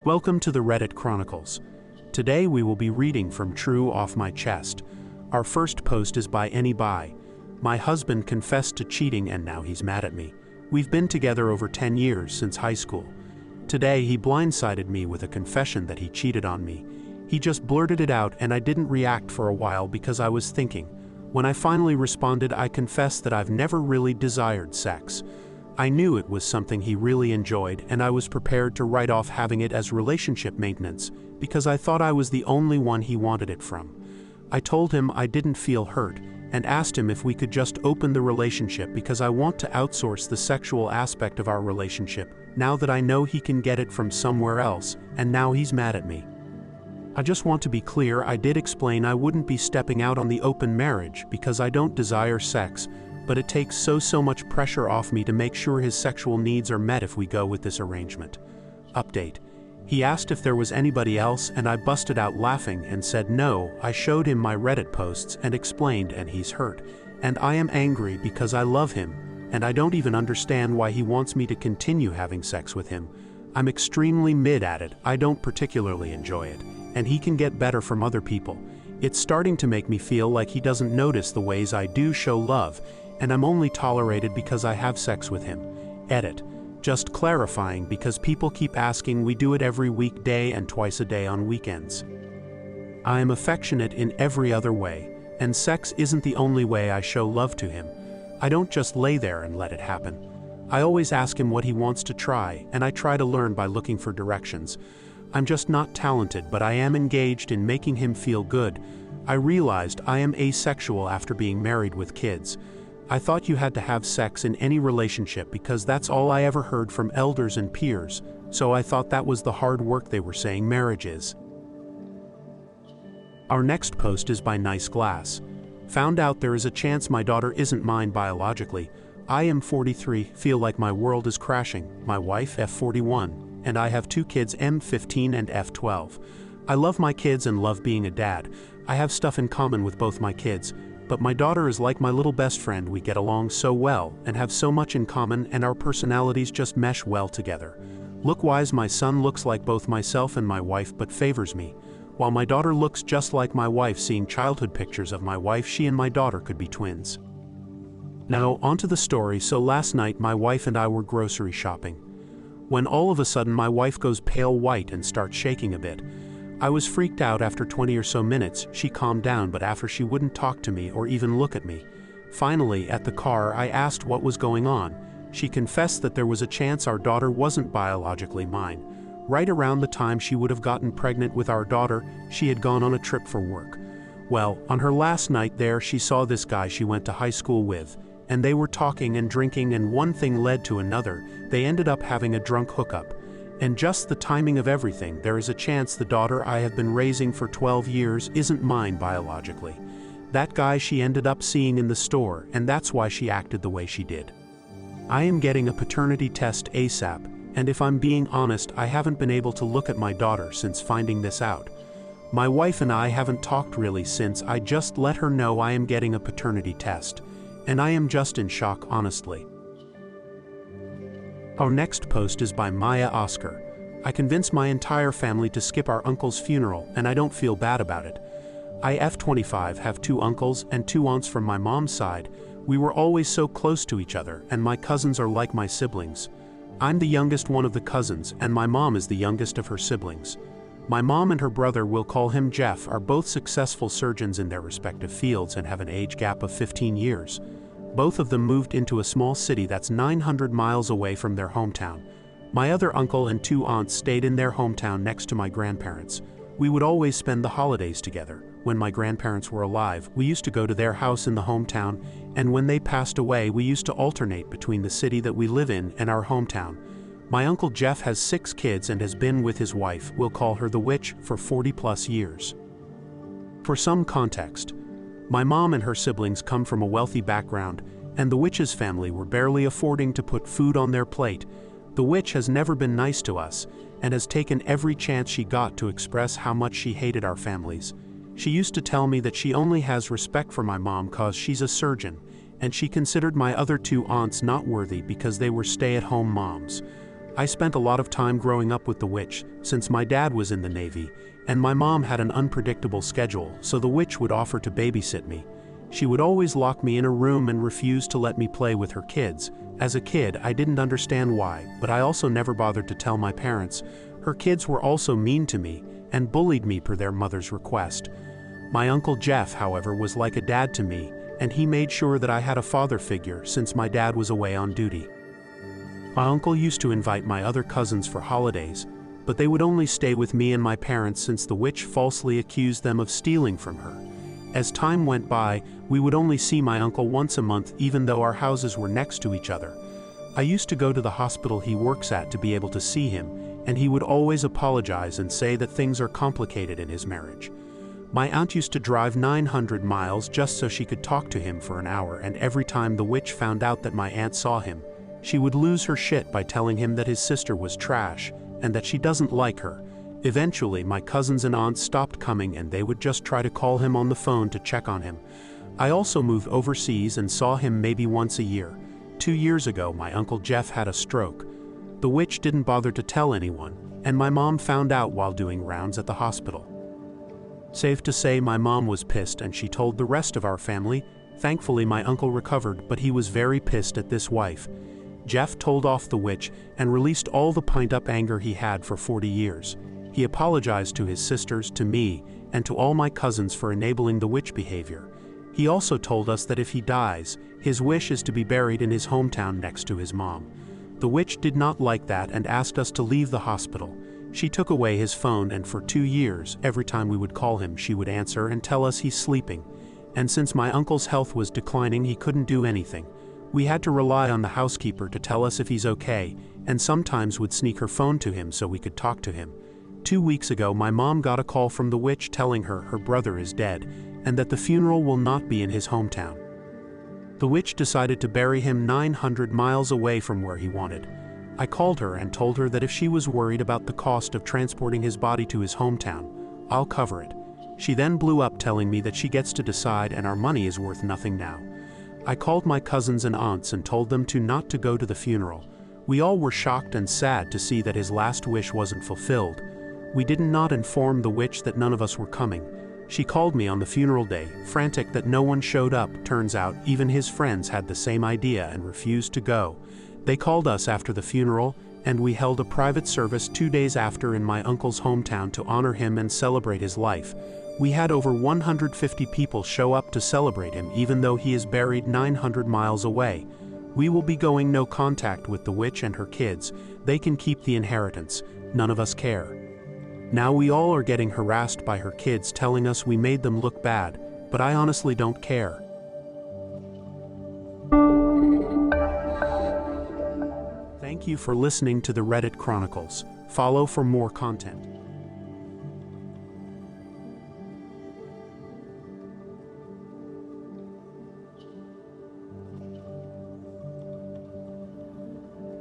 Welcome to the Reddit Chronicles. Today we will be reading from True Off My Chest. Our first post is by Anybuy. My husband confessed to cheating and now he's mad at me. We've been together over 10 years since high school. Today he blindsided me with a confession that he cheated on me. He just blurted it out and I didn't react for a while because I was thinking. When I finally responded, I confessed that I've never really desired sex. I knew it was something he really enjoyed and I was prepared to write off having it as relationship maintenance because I thought I was the only one he wanted it from. I told him I didn't feel hurt and asked him if we could just open the relationship because I want to outsource the sexual aspect of our relationship now that I know he can get it from somewhere else, and now he's mad at me. I just want to be clear, I did explain I wouldn't be stepping out on the open marriage because I don't desire sex, but it takes so much pressure off me to make sure his sexual needs are met if we go with this arrangement. Update. He asked if there was anybody else and I busted out laughing and said no. I showed him my Reddit posts and explained, and he's hurt. And I am angry because I love him, and I don't even understand why he wants me to continue having sex with him. I'm extremely mid at it, I don't particularly enjoy it, and he can get better from other people. It's starting to make me feel like he doesn't notice the ways I do show love, and I'm only tolerated because I have sex with him. Edit. Just clarifying because people keep asking, we do it every weekday and twice a day on weekends. I am affectionate in every other way, and sex isn't the only way I show love to him. I don't just lay there and let it happen. I always ask him what he wants to try, and I try to learn by looking for directions. I'm just not talented, but I am engaged in making him feel good. I realized I am asexual after being married with kids. I thought you had to have sex in any relationship because that's all I ever heard from elders and peers, so I thought that was the hard work they were saying marriage is. Our next post is by Nice Glass. Found out there is a chance my daughter isn't mine biologically. I am 43, feel like my world is crashing. My wife, F41, and I have two kids, M15 and F12. I love my kids and love being a dad. I have stuff in common with both my kids. But my daughter is like my little best friend. We get along so well and have so much in common, and our personalities just mesh well together. Look-wise, my son looks like both myself and my wife but favors me, while my daughter looks just like my wife. Seeing childhood pictures of my wife, she and my daughter could be twins. Now, onto the story. So last night my wife and I were grocery shopping, when all of a sudden my wife goes pale white and starts shaking a bit. I was freaked out. After 20 or so minutes, she calmed down, but after she wouldn't talk to me or even look at me. Finally, at the car, I asked what was going on. She confessed that there was a chance our daughter wasn't biologically mine. Right around the time she would have gotten pregnant with our daughter, she had gone on a trip for work. Well, on her last night there, she saw this guy she went to high school with, and they were talking and drinking, and one thing led to another. They ended up having a drunk hookup. And just the timing of everything, there is a chance the daughter I have been raising for 12 years isn't mine biologically. That guy she ended up seeing in the store, and that's why she acted the way she did. I am getting a paternity test ASAP, and if I'm being honest, I haven't been able to look at my daughter since finding this out. My wife and I haven't talked really since I just let her know I am getting a paternity test, and I am just in shock, honestly. Our next post is by Maya Oscar. I convinced my entire family to skip our uncle's funeral, and I don't feel bad about it. I, F25, have two uncles and two aunts from my mom's side. We were always so close to each other, and my cousins are like my siblings. I'm the youngest one of the cousins, and my mom is the youngest of her siblings. My mom and her brother, we'll call him Jeff, are both successful surgeons in their respective fields and have an age gap of 15 years. Both of them moved into a small city that's 900 miles away from their hometown. My other uncle and two aunts stayed in their hometown next to my grandparents. We would always spend the holidays together. When my grandparents were alive, we used to go to their house in the hometown, and when they passed away, we used to alternate between the city that we live in and our hometown. My uncle Jeff has 6 kids and has been with his wife, we'll call her the witch, for 40+ years. For some context, my mom and her siblings come from a wealthy background, and the witch's family were barely affording to put food on their plate. The witch has never been nice to us, and has taken every chance she got to express how much she hated our families. She used to tell me that she only has respect for my mom cause she's a surgeon, and she considered my other two aunts not worthy because they were stay-at-home moms. I spent a lot of time growing up with the witch, since my dad was in the Navy, and my mom had an unpredictable schedule, so the witch would offer to babysit me. She would always lock me in a room and refuse to let me play with her kids. As a kid, I didn't understand why, but I also never bothered to tell my parents. Her kids were also mean to me, and bullied me per their mother's request. My Uncle Jeff, however, was like a dad to me, and he made sure that I had a father figure since my dad was away on duty. My uncle used to invite my other cousins for holidays, but they would only stay with me and my parents since the witch falsely accused them of stealing from her. As time went by, we would only see my uncle once a month even though our houses were next to each other. I used to go to the hospital he works at to be able to see him, and he would always apologize and say that things are complicated in his marriage. My aunt used to drive 900 miles just so she could talk to him for an hour, and every time the witch found out that my aunt saw him, she would lose her shit by telling him that his sister was trash and that she doesn't like her. Eventually, my cousins and aunts stopped coming and they would just try to call him on the phone to check on him. I also moved overseas and saw him maybe once a year. 2 years ago, my Uncle Jeff had a stroke. The witch didn't bother to tell anyone, and my mom found out while doing rounds at the hospital. Safe to say, my mom was pissed and she told the rest of our family. Thankfully, my uncle recovered, but he was very pissed at this wife. Jeff told off the witch and released all the pent-up anger he had for 40 years. He apologized to his sisters, to me, and to all my cousins for enabling the witch behavior. He also told us that if he dies, his wish is to be buried in his hometown next to his mom. The witch did not like that and asked us to leave the hospital. She took away his phone, and for 2 years, every time we would call him, she would answer and tell us he's sleeping. And since my uncle's health was declining, he couldn't do anything. We had to rely on the housekeeper to tell us if he's okay, and sometimes would sneak her phone to him so we could talk to him. 2 weeks ago, my mom got a call from the witch telling her her brother is dead, and that the funeral will not be in his hometown. The witch decided to bury him 900 miles away from where he wanted. I called her and told her that if she was worried about the cost of transporting his body to his hometown, I'll cover it. She then blew up telling me that she gets to decide and our money is worth nothing now. I called my cousins and aunts and told them not to go to the funeral. We all were shocked and sad to see that his last wish wasn't fulfilled. We did not inform the witch that none of us were coming. She called me on the funeral day, frantic that no one showed up. Turns out even his friends had the same idea and refused to go. They called us after the funeral, and we held a private service 2 days after in my uncle's hometown to honor him and celebrate his life. We had over 150 people show up to celebrate him even though he is buried 900 miles away. We will be going no contact with the witch and her kids. They can keep the inheritance. None of us care. Now we all are getting harassed by her kids telling us we made them look bad, but I honestly don't care. Thank you for listening to the Reddit Chronicles. Follow for more content.